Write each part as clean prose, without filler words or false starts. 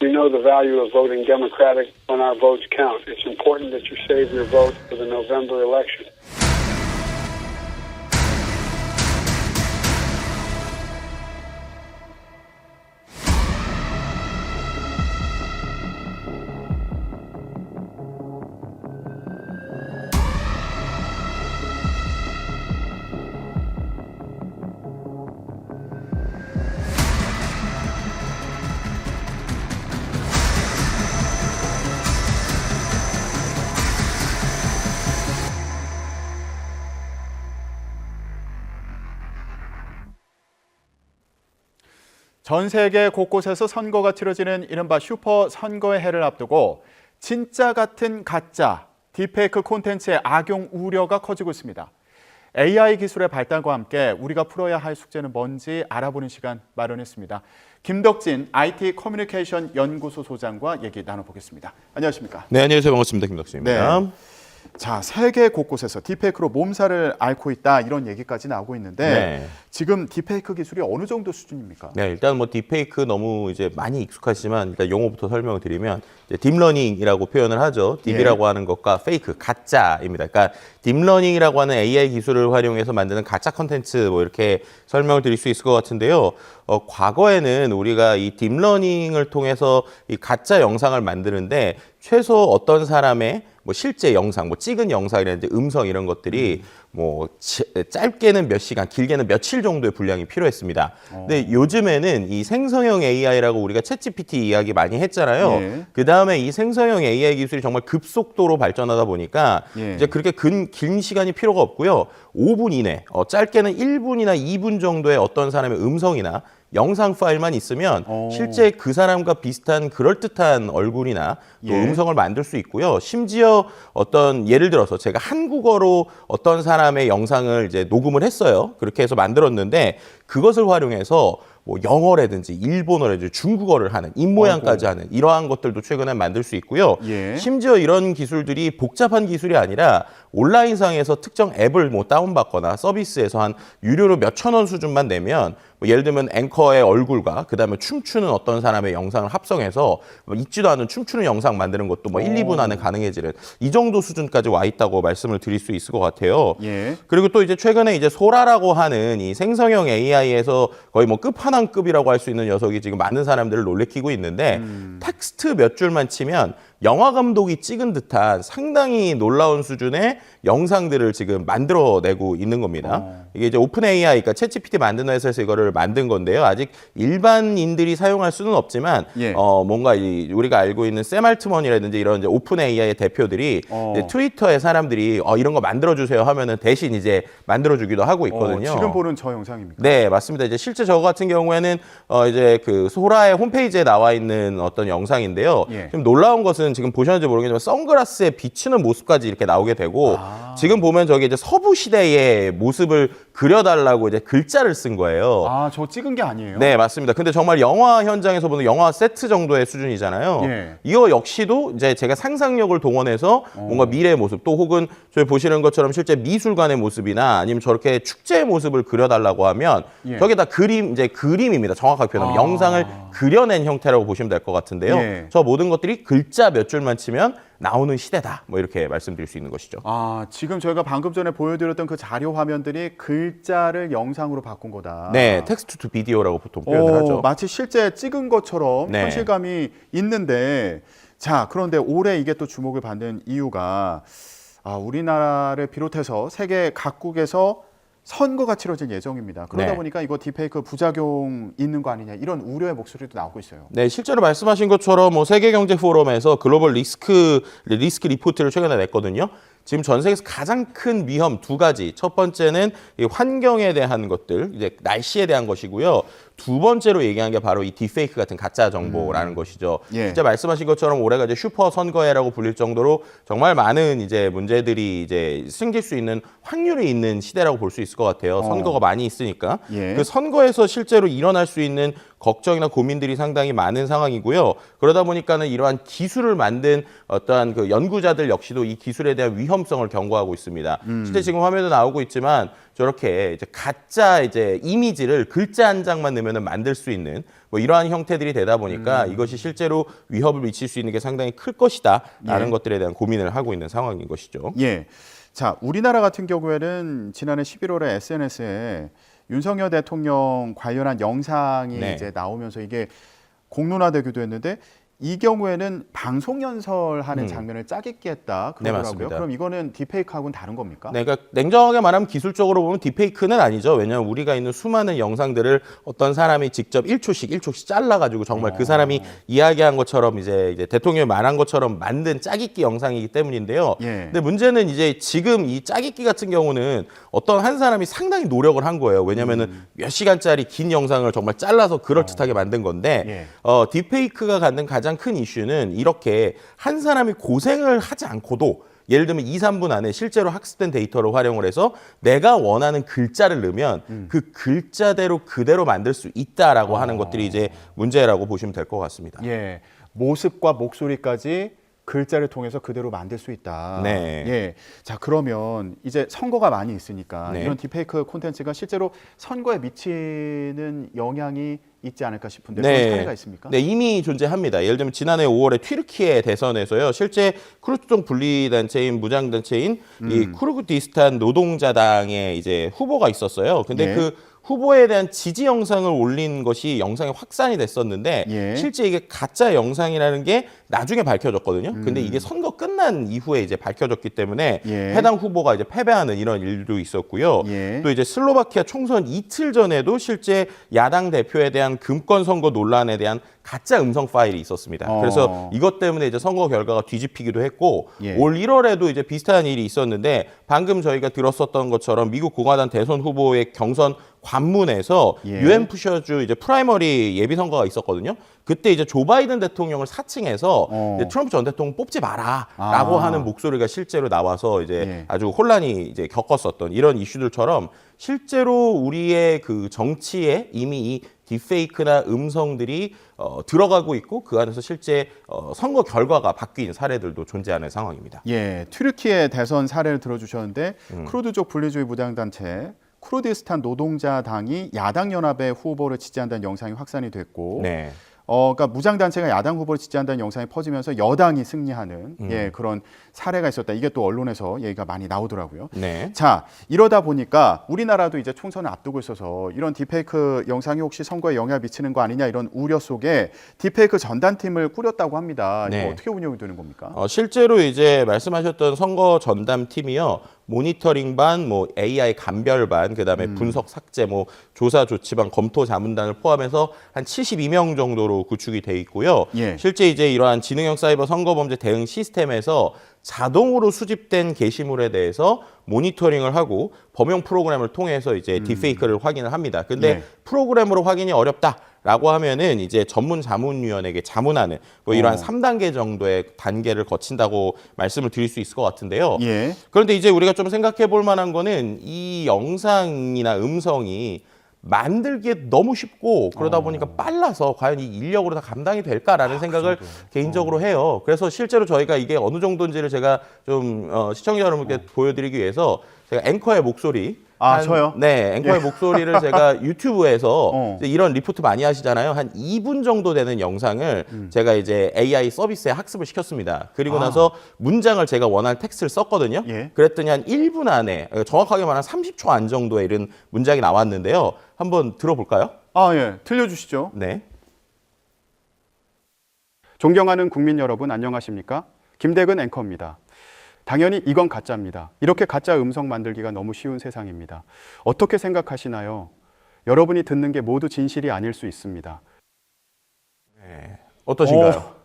We know the value of voting Democratic when our votes count. It's important that you save your vote for the November election. 전 세계 곳곳에서 선거가 치러지는 이른바 슈퍼 선거의 해를 앞두고 진짜 같은 가짜, 딥페이크 콘텐츠의 악용 우려가 커지고 있습니다. AI 기술의 발달과 함께 우리가 풀어야 할 숙제는 뭔지 알아보는 시간 마련했습니다. 김덕진 IT 커뮤니케이션 연구소 소장과 얘기 나눠보겠습니다. 안녕하십니까? 네, 안녕하세요. 반갑습니다. 김덕진입니다. 네. 자, 세계 곳곳에서 딥페이크로 몸살을 앓고 있다 이런 얘기까지 나오고 있는데 네. 지금 딥페이크 기술이 어느 정도 수준입니까? 네, 일단 뭐 딥페이크 너무 이제 많이 익숙하시지만 일단 용어부터 설명을 드리면 이제 딥러닝이라고 표현을 하죠. 딥이라고 하는 것과 페이크, 가짜입니다. 그러니까 딥러닝이라고 하는 AI 기술을 활용해서 만드는 가짜 컨텐츠 뭐 이렇게 설명을 드릴 수 있을 것 같은데요. 과거에는 우리가 이 딥러닝을 통해서 이 가짜 영상을 만드는데 최소 어떤 사람의 뭐 실제 영상, 뭐 찍은 영상이라든지 음성 이런 것들이 뭐 짧게는 몇 시간, 길게는 며칠 정도의 분량이 필요했습니다. 근데 요즘에는 이 생성형 AI라고 우리가 챗GPT 이야기 많이 했잖아요. 예. 그 다음에 이 생성형 AI 기술이 정말 급속도로 발전하다 보니까 예. 이제 그렇게 긴 시간이 필요가 없고요. 5분 이내, 짧게는 1분이나 2분 정도의 어떤 사람의 음성이나 영상 파일만 있으면 실제 그 사람과 비슷한 그럴듯한 얼굴이나 또 예. 음성을 만들 수 있고요. 심지어 어떤 예를 들어서 제가 한국어로 어떤 사람의 영상을 이제 녹음을 했어요. 그렇게 해서 만들었는데 그것을 활용해서 뭐 영어라든지 일본어라든지 중국어를 하는 입모양까지 하는 이러한 것들도 최근에 만들 수 있고요. 예. 심지어 이런 기술들이 복잡한 기술이 아니라 온라인상에서 특정 앱을 뭐 다운받거나 서비스에서 한 유료로 몇천 원 수준만 내면 뭐 예를 들면 앵커의 얼굴과 그다음에 춤추는 어떤 사람의 영상을 합성해서 뭐 있지도 않은 춤추는 영상 만드는 것도 뭐 1, 2분 안에 가능해지는 이 정도 수준까지 와 있다고 말씀을 드릴 수 있을 것 같아요. 예. 그리고 또 이제 최근에 이제 소라라고 하는 이 생성형 AI에서 거의 뭐 끝판왕급이라고 할 수 있는 녀석이 지금 많은 사람들을 놀래키고 있는데 텍스트 몇 줄만 치면 영화 감독이 찍은 듯한 상당히 놀라운 수준의 영상들을 지금 만들어내고 있는 겁니다. 이게 이제 오픈 AI, 그러니까 챗GPT 만드는 회사에서 이거를 만든 건데요. 아직 일반인들이 사용할 수는 없지만 예. 뭔가 우리가 알고 있는 샘 알트먼이라든지 이런 이제 오픈 AI의 대표들이 이제 트위터에 사람들이 이런 거 만들어주세요 하면은 대신 이제 만들어주기도 하고 있거든요. 지금 보는 저 영상입니까? 네, 맞습니다. 이제 실제 저 같은 경우에는 이제 그 소라의 홈페이지에 나와 있는 어떤 영상인데요. 예. 좀 놀라운 것은 지금 보셨는지 모르겠지만 선글라스에 비치는 모습까지 이렇게 나오게 되고 지금 보면 저기 이제 서부 시대의 모습을 그려달라고 이제 글자를 쓴 거예요. 아, 저 찍은 게 아니에요? 네, 맞습니다. 근데 정말 영화 현장에서 보는 영화 세트 정도의 수준이잖아요. 예. 이거 역시도 이제 제가 상상력을 동원해서 뭔가 미래의 모습 또 혹은 저희 보시는 것처럼 실제 미술관의 모습이나 아니면 저렇게 축제의 모습을 그려달라고 하면 예. 저게 다 이제 그림입니다. 정확하게 표현하면 영상을 그려낸 형태라고 보시면 될 것 같은데요. 예. 저 모든 것들이 글자 몇 줄만 치면 나오는 시대다. 뭐 이렇게 말씀드릴 수 있는 것이죠. 아, 지금 저희가 방금 전에 보여드렸던 그 자료 화면들이 글자를 영상으로 바꾼 거다. 네, 텍스트 투 비디오라고 보통 표현을 하죠. 마치 실제 찍은 것처럼 네. 현실감이 있는데, 자, 그런데 올해 이게 또 주목을 받는 이유가 우리나라를 비롯해서 세계 각국에서 선거가 치러질 예정입니다. 그러다 네. 보니까 이거 딥페이크 부작용 있는 거 아니냐 이런 우려의 목소리도 나오고 있어요. 네, 실제로 말씀하신 것처럼 뭐 세계경제 포럼에서 글로벌 리스크 리포트를 최근에 냈거든요. 지금 전 세계에서 가장 큰 위험 두 가지. 첫 번째는 이 환경에 대한 것들, 이제 날씨에 대한 것이고요. 두 번째로 얘기한 게 바로 이 딥페이크 같은 가짜 정보라는 것이죠. 예. 진짜 말씀하신 것처럼 올해가 이제 슈퍼 선거해라고 불릴 정도로 정말 많은 이제 문제들이 이제 생길 수 있는 확률이 있는 시대라고 볼 수 있을 것 같아요. 선거가 많이 있으니까. 예. 그 선거에서 실제로 일어날 수 있는 걱정이나 고민들이 상당히 많은 상황이고요. 그러다 보니까는 이러한 기술을 만든 어떠한 그 연구자들 역시도 이 기술에 대한 위험성을 경고하고 있습니다. 실제 지금 화면에 나오고 있지만 저렇게 이제 가짜 이제 이미지를 글자 한 장만 넣으면 만들 수 있는 뭐 이러한 형태들이 되다 보니까 이것이 실제로 위협을 미칠 수 있는 게 상당히 클 것이다라는 것들에 대한 고민을 하고 있는 상황인 것이죠. 예. 자, 우리나라 같은 경우에는 지난해 11월에 SNS에 윤석열 대통령 관련한 영상이 네. 이제 나오면서 이게 공론화되기도 했는데 이 경우에는 방송 연설하는 장면을 짜깁기 했다 네, 그러더라고요. 맞습니다. 그럼 이거는 딥페이크하고는 다른 겁니까? 네, 그러니까 냉정하게 말하면 기술적으로 보면 딥페이크는 아니죠. 왜냐하면 우리가 있는 수많은 영상들을 어떤 사람이 직접 1초씩 잘라가지고 정말 그 사람이 이야기한 것처럼 이제 대통령이 말한 것처럼 만든 짜깁기 영상이기 때문인데요. 예. 근데 문제는 이제 지금 이 짜깁기 같은 경우는 어떤 한 사람이 상당히 노력을 한 거예요. 왜냐하면은 몇 시간짜리 긴 영상을 정말 잘라서 그럴듯하게 만든 건데 딥페이크가 갖는 가장 큰 이슈는 이렇게 한 사람이 고생을 하지 않고도 예를 들면 2, 3분 안에 실제로 학습된 데이터를 활용을 해서 내가 원하는 글자를 넣으면 그 글자대로 그대로 만들 수 있다라고 하는 것들이 이제 문제라고 보시면 될 것 같습니다. 예. 모습과 목소리까지 글자를 통해서 그대로 만들 수 있다. 네. 예. 자, 그러면 이제 선거가 많이 있으니까 네. 이런 딥페이크 콘텐츠가 실제로 선거에 미치는 영향이 있지 않을까 싶은데 네. 그런 사례가 있습니까? 네, 이미 존재합니다. 예를 들면 지난해 5월에 튀르키예 대선에서요. 실제 쿠르드족 분리단체인 무장단체인 이 쿠르디스탄 노동자당의 이제 후보가 있었어요. 근데 예. 그 후보에 대한 지지 영상을 올린 것이 영상이 확산이 됐었는데 예. 실제 이게 가짜 영상이라는 게 나중에 밝혀졌거든요. 근데 이게 선거 끝난 이후에 이제 밝혀졌기 때문에 예. 해당 후보가 이제 패배하는 이런 일도 있었고요. 예. 또 이제 슬로바키아 총선 이틀 전에도 실제 야당 대표에 대한 금권 선거 논란에 대한 가짜 음성 파일이 있었습니다. 그래서 이것 때문에 이제 선거 결과가 뒤집히기도 했고 예. 올 1월에도 이제 비슷한 일이 있었는데 방금 저희가 들었었던 것처럼 미국 공화당 대선 후보의 경선 관문에서 예. 유엔푸셔주 이제 프라이머리 예비 선거가 있었거든요. 그때 이제 조 바이든 대통령을 사칭해서 이제 트럼프 전 대통령 뽑지 마라라고 하는 목소리가 실제로 나와서 이제 예. 아주 혼란이 이제 겪었었던 이런 이슈들처럼 실제로 우리의 그 정치에 이미 이 딥페이크나 음성들이 들어가고 있고 그 안에서 실제 선거 결과가 바뀐 사례들도 존재하는 상황입니다. 예, 튀르키예 대선 사례를 들어주셨는데 쿠르드족 분리주의 무장단체 쿠르디스탄 노동자당이 야당 연합의 후보를 지지한다는 영상이 확산이 됐고, 네. 그러니까 무장단체가 야당 후보를 지지한다는 영상이 퍼지면서 여당이 승리하는 예, 그런 사례가 있었다. 이게 또 언론에서 얘기가 많이 나오더라고요. 네. 자, 이러다 보니까 우리나라도 이제 총선을 앞두고 있어서 이런 딥페이크 영상이 혹시 선거에 영향을 미치는 거 아니냐 이런 우려 속에 딥페이크 전담팀을 꾸렸다고 합니다. 네. 이거 어떻게 운영이 되는 겁니까? 실제로 이제 말씀하셨던 선거 전담 팀이요. 모니터링반, 뭐 AI 감별반, 그다음에 분석 삭제, 뭐 조사 조치반, 검토 자문단을 포함해서 한 72명 정도로 구축이 돼 있고요. 예. 실제 이제 이러한 지능형 사이버 선거범죄 대응 시스템에서 자동으로 수집된 게시물에 대해서 모니터링을 하고 범용 프로그램을 통해서 이제 딥페이크를 확인을 합니다. 근데 예. 프로그램으로 확인이 어렵다라고 하면은 이제 전문 자문위원에게 자문하는 뭐 이러한 3단계 정도의 단계를 거친다고 말씀을 드릴 수 있을 것 같은데요. 예. 그런데 이제 우리가 좀 생각해 볼 만한 거는 이 영상이나 음성이 만들기에 너무 쉽고 그러다 보니까 빨라서 과연 이 인력으로 다 감당이 될까라는 생각을 개인적으로 해요. 그래서 실제로 저희가 이게 어느 정도인지를 제가 좀 시청자 여러분께 보여드리기 위해서 제가 앵커의 목소리 저요? 네, 앵커의 목소리를 제가 유튜브에서 이제 이런 리포트 많이 하시잖아요. 한 2분 정도 되는 영상을 제가 이제 AI 서비스에 학습을 시켰습니다. 그리고 나서 문장을 제가 원하는 텍스트를 썼거든요. 예. 그랬더니 한 1분 안에 정확하게 말하면 30초 안 정도에 이런 문장이 나왔는데요. 한번 들어볼까요? 예. 들려주시죠. 네. 존경하는 국민 여러분 안녕하십니까? 김대근 앵커입니다. 당연히 이건 가짜입니다. 이렇게 가짜 음성 만들기가 너무 쉬운 세상입니다. 어떻게 생각하시나요? 여러분이 듣는 게 모두 진실이 아닐 수 있습니다. 네. 어떠신가요?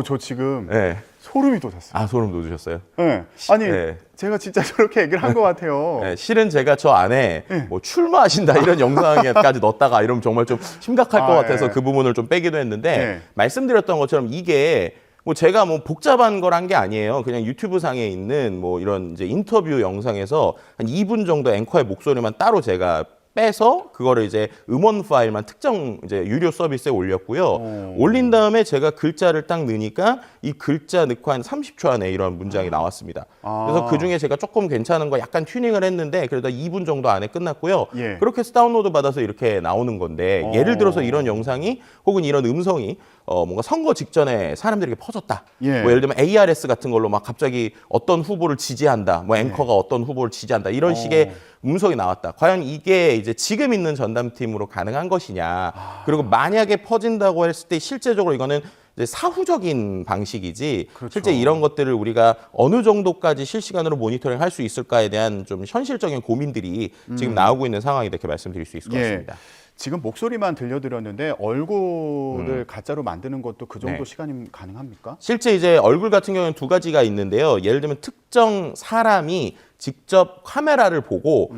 저 지금 네. 소름이 돋았어요. 아, 소름 돋으셨어요? 네. 아니, 네. 제가 진짜 저렇게 얘기를 한 것 같아요. 네, 실은 제가 저 안에 뭐 출마하신다 이런 영상에까지 넣었다가 이러면 정말 좀 심각할 것 같아서 예. 그 부분을 좀 빼기도 했는데 예. 말씀드렸던 것처럼 이게 뭐 제가 뭐 복잡한 거란 게 아니에요. 그냥 유튜브 상에 있는 뭐 이런 이제 인터뷰 영상에서 한 2분 정도 앵커의 목소리만 따로 제가 빼서 그거를 이제 음원 파일만 특정 이제 유료 서비스에 올렸고요. 올린 다음에 제가 글자를 딱 넣으니까 이 글자 넣고 한 30초 안에 이런 문장이 나왔습니다. 그래서 그 중에 제가 조금 괜찮은 거 약간 튜닝을 했는데 그래도 2분 정도 안에 끝났고요. 예. 그렇게 해서 다운로드 받아서 이렇게 나오는 건데 예를 들어서 이런 영상이 혹은 이런 음성이 뭔가 선거 직전에 사람들에게 퍼졌다. 예. 뭐 예를 들면 ARS 같은 걸로 막 갑자기 어떤 후보를 지지한다. 뭐 앵커가 어떤 후보를 지지한다. 이런 식의 음성이 나왔다. 과연 이게 이제 지금 있는 전담팀으로 가능한 것이냐. 그리고 만약에 퍼진다고 했을 때 실제적으로 이거는 이제 사후적인 방식이지 그렇죠. 실제 이런 것들을 우리가 어느 정도까지 실시간으로 모니터링 할 수 있을까에 대한 좀 현실적인 고민들이 지금 나오고 있는 상황이다 이렇게 말씀드릴 수 있을 것 같습니다. 지금 목소리만 들려드렸는데 얼굴을 가짜로 만드는 것도 그 정도 네. 시간이 가능합니까? 실제 이제 얼굴 같은 경우는 두 가지가 있는데요. 예를 들면 특정 사람이 직접 카메라를 보고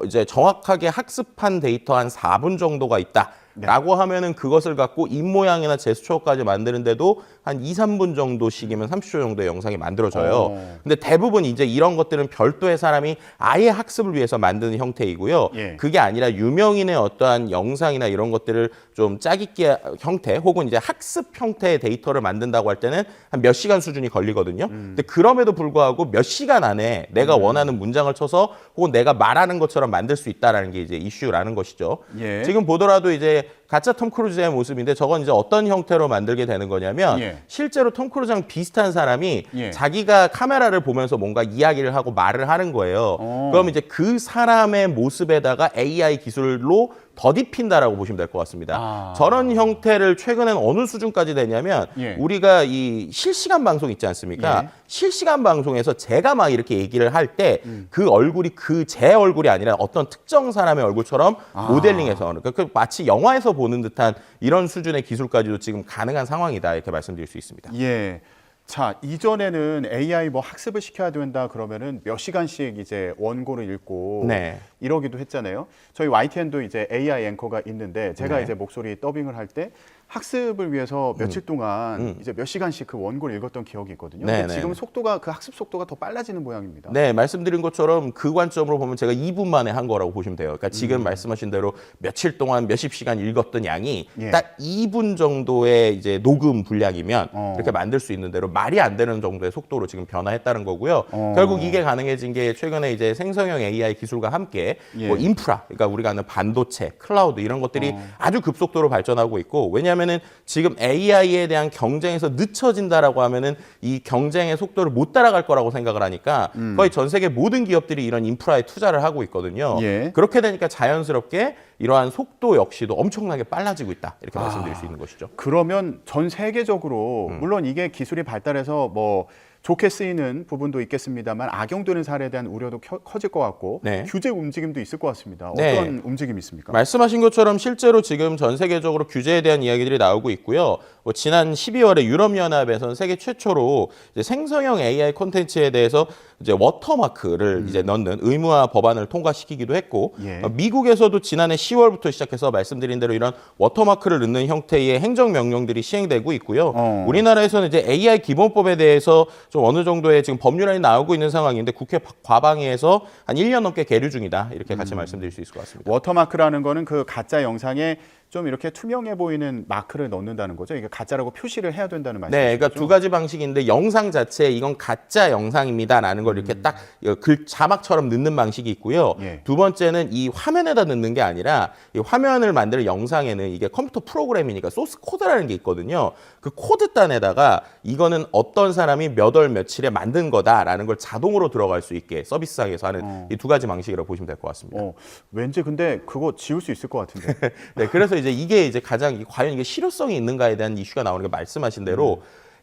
이제 정확하게 학습한 데이터 한 4분 정도가 있다. 라고 하면은 그것을 갖고 입모양이나 제스처까지 만드는데도 한 2, 3분 정도씩이면 30초 정도의 영상이 만들어져요. 근데 대부분 이제 이런 것들은 별도의 사람이 아예 학습을 위해서 만드는 형태이고요. 예. 그게 아니라 유명인의 어떠한 영상이나 이런 것들을 좀 짜깁기 형태 혹은 이제 학습 형태의 데이터를 만든다고 할 때는 한 몇 시간 수준이 걸리거든요. 근데 그럼에도 불구하고 몇 시간 안에 내가 원하는 문장을 쳐서 혹은 내가 말하는 것처럼 만들 수 있다라는 게 이제 이슈라는 것이죠. 예. 지금 보더라도 이제 가짜 톰 크루즈의 모습인데 저건 이제 어떤 형태로 만들게 되는 거냐면 예. 실제로 톰 크루즈랑 비슷한 사람이 예. 자기가 카메라를 보면서 뭔가 이야기를 하고 말을 하는 거예요. 그럼 이제 그 사람의 모습에다가 AI 기술로 더딥힌다라고 보시면 될 것 같습니다. 저런 형태를 최근엔 어느 수준까지 되냐면 예. 우리가 이 실시간 방송 있지 않습니까? 예. 실시간 방송에서 제가 막 이렇게 얘기를 할 때 그 얼굴이 제 얼굴이 아니라 어떤 특정 사람의 얼굴처럼 모델링해서 그러니까 그 마치 영화에서 보는 듯한 이런 수준의 기술까지도 지금 가능한 상황이다 이렇게 말씀드릴 수 있습니다. 예. 자, 이전에는 AI 뭐 학습을 시켜야 된다 그러면은 몇 시간씩 이제 원고를 읽고 네. 이러기도 했잖아요. 저희 YTN도 이제 AI 앵커가 있는데 제가 네. 이제 목소리 더빙을 할 때 학습을 위해서 며칠 동안 이제 몇 시간씩 그 원고를 읽었던 기억이 있거든요. 네, 근데 네. 지금 속도가 그 학습 속도가 더 빨라지는 모양입니다. 네, 말씀드린 것처럼 그 관점으로 보면 제가 2분 만에 한 거라고 보시면 돼요. 그러니까 지금 말씀하신 대로 며칠 동안 몇십 시간 읽었던 양이 예. 딱 2분 정도의 이제 녹음 분량이면 이렇게 만들 수 있는 대로 말이 안 되는 정도의 속도로 지금 변화했다는 거고요. 결국 이게 가능해진 게 최근에 이제 생성형 AI 기술과 함께 예. 뭐 인프라, 그러니까 우리가 아는 반도체, 클라우드 이런 것들이 아주 급속도로 발전하고 있고 왜냐하면은 지금 AI에 대한 경쟁에서 늦춰진다라고 하면은 이 경쟁의 속도를 못 따라갈 거라고 생각을 하니까 거의 전 세계 모든 기업들이 이런 인프라에 투자를 하고 있거든요. 예. 그렇게 되니까 자연스럽게 이러한 속도 역시도 엄청나게 빨라지고 있다 이렇게 말씀드릴 수 있는 것이죠. 그러면 전 세계적으로 물론 이게 기술이 발달해서 뭐 좋게 쓰이는 부분도 있겠습니다만 악용되는 사례에 대한 우려도 커질 것 같고 네. 규제 움직임도 있을 것 같습니다. 네. 어떤 움직임이 있습니까? 말씀하신 것처럼 실제로 지금 전 세계적으로 규제에 대한 이야기들이 나오고 있고요. 뭐 지난 12월에 유럽연합에서는 세계 최초로 이제 생성형 AI 콘텐츠에 대해서 이제 워터마크를 이제 넣는 의무화 법안을 통과시키기도 했고 예. 미국에서도 지난해 10월부터 시작해서 말씀드린 대로 이런 워터마크를 넣는 형태의 행정명령들이 시행되고 있고요. 우리나라에서는 이제 AI 기본법에 대해서 좀 어느 정도의 지금 법률안이 나오고 있는 상황인데 국회 과방위에서 한 1년 넘게 계류 중이다. 이렇게 같이 말씀드릴 수 있을 것 같습니다. 워터마크라는 거는 그 가짜 영상에 좀 이렇게 투명해 보이는 마크를 넣는다는 거죠. 이게 가짜라고 표시를 해야 된다는 말씀이죠. 네, 그러니까 두 가지 방식인데 영상 자체에 이건 가짜 영상입니다라는 걸 이렇게 딱 글 자막처럼 넣는 방식이 있고요. 예. 두 번째는 이 화면에다 넣는 게 아니라 이 화면을 만드는 영상에는 이게 컴퓨터 프로그램이니까 소스 코드라는 게 있거든요. 그 코드단에다가 이거는 어떤 사람이 몇 월 며칠에 만든 거다라는 걸 자동으로 들어갈 수 있게 서비스상에서 하는 이 두 가지 방식이라고 보시면 될 것 같습니다. 왠지 근데 그거 지울 수 있을 것 같은데. 네, 그래서 이제 이게 이제 가장 과연 이게 실효성이 있는가에 대한 이슈가 나오는 게 말씀하신 대로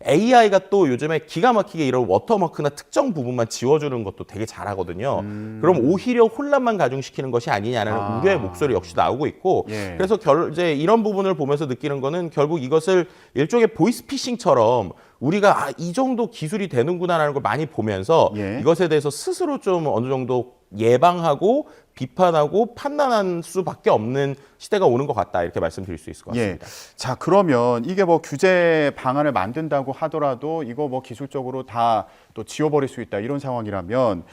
AI가 또 요즘에 기가 막히게 이런 워터마크나 특정 부분만 지워주는 것도 되게 잘하거든요. 그럼 오히려 혼란만 가중시키는 것이 아니냐는 우려의 목소리 역시 나오고 있고 예. 그래서 이제 이런 부분을 보면서 느끼는 거는 결국 이것을 일종의 보이스피싱처럼 우리가 이 정도 기술이 되는구나라는 걸 많이 보면서 예. 이것에 대해서 스스로 좀 어느 정도 예방하고 비판하고 판단할 수밖에 없는 시대가 오는 것 같다 이렇게 말씀드릴 수 있을 것 같습니다. 예. 자, 그러면 이게 뭐 규제 방안을 만든다고 하더라도 이거 뭐 기술적으로 다 또 지워버릴 수 있다 이런 상황이라면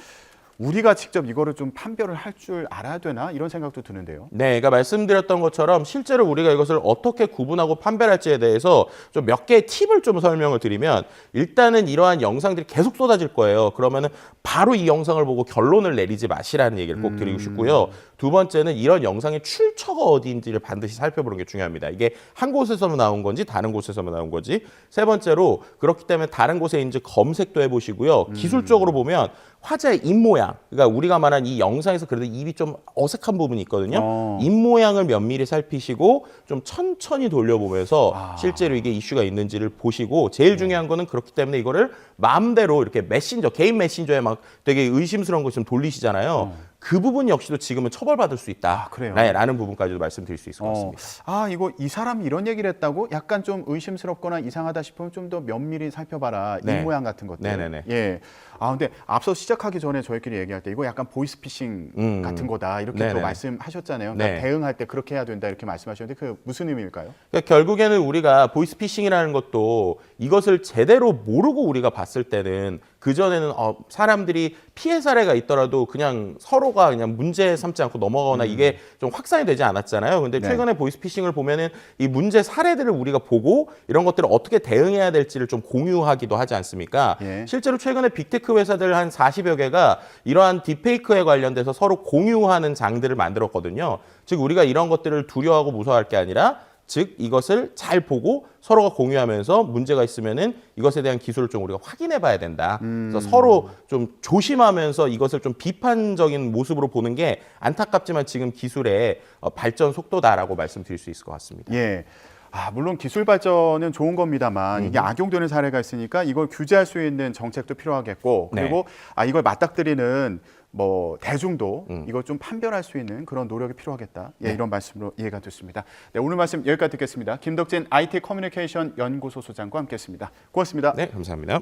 우리가 직접 이거를 좀 판별을 할 줄 알아야 되나 이런 생각도 드는데요. 네, 그러니까 말씀드렸던 것처럼 실제로 우리가 이것을 어떻게 구분하고 판별할지에 대해서 좀 몇 개의 팁을 좀 설명을 드리면 일단은 이러한 영상들이 계속 쏟아질 거예요. 그러면은 바로 이 영상을 보고 결론을 내리지 마시라는 얘기를 꼭 드리고 싶고요. 두 번째는 이런 영상의 출처가 어디인지를 반드시 살펴보는 게 중요합니다. 이게 한 곳에서만 나온 건지 다른 곳에서만 나온 건지. 세 번째로 그렇기 때문에 다른 곳에인지 검색도 해보시고요. 기술적으로 보면 화자의 입 모양, 그러니까 우리가 말한 이 영상에서 그래도 입이 좀 어색한 부분이 있거든요. 입 모양을 면밀히 살피시고 좀 천천히 돌려보면서 실제로 이게 이슈가 있는지를 보시고 제일 중요한 거는 그렇기 때문에 이거를 마음대로 이렇게 메신저, 개인 메신저에 막 되게 의심스러운 거 좀 돌리시잖아요. 그 부분 역시도 지금은 처벌받을 수 있다. 그래요? 네, 라는 부분까지도 말씀드릴 수 있을 것 같습니다. 이거 이 사람이 이런 얘기를 했다고 약간 좀 의심스럽거나 이상하다 싶으면 좀 더 면밀히 살펴봐라. 네. 입 모양 같은 것들. 네네네. 예. 근데 앞서 시작하기 전에 저희끼리 얘기할 때 이거 약간 보이스피싱 같은 거다 이렇게 또 네네. 말씀하셨잖아요. 그러니까 네. 대응할 때 그렇게 해야 된다 이렇게 말씀하셨는데 그 무슨 의미일까요? 그러니까 결국에는 우리가 보이스피싱이라는 것도 이것을 제대로 모르고 우리가 봤을 때는 그전에는 사람들이 피해 사례가 있더라도 그냥 서로가 그냥 문제 삼지 않고 넘어가거나 이게 좀 확산이 되지 않았잖아요. 근데 네. 최근에 보이스피싱을 보면은 이 문제 사례들을 우리가 보고 이런 것들을 어떻게 대응해야 될지를 좀 공유하기도 하지 않습니까? 예. 실제로 최근에 빅테크 회사들 한 40여 개가 이러한 딥페이크에 관련돼서 서로 공유하는 장들을 만들었거든요. 즉 우리가 이런 것들을 두려워하고 무서워할 게 아니라 즉 이것을 잘 보고 서로가 공유하면서 문제가 있으면은 이것에 대한 기술을 좀 우리가 확인해 봐야 된다. 그래서 서로 좀 조심하면서 이것을 좀 비판적인 모습으로 보는 게 안타깝지만 지금 기술의 발전 속도다라고 말씀드릴 수 있을 것 같습니다. 예. 물론 기술 발전은 좋은 겁니다만 이게 악용되는 사례가 있으니까 이걸 규제할 수 있는 정책도 필요하겠고 그리고 이걸 맞닥뜨리는 뭐 대중도 이걸 좀 판별할 수 있는 그런 노력이 필요하겠다. 예, 이런 말씀으로 이해가 됐습니다. 네, 오늘 말씀 여기까지 듣겠습니다. 김덕진 IT 커뮤니케이션 연구소 소장과 함께했습니다. 고맙습니다. 네, 감사합니다.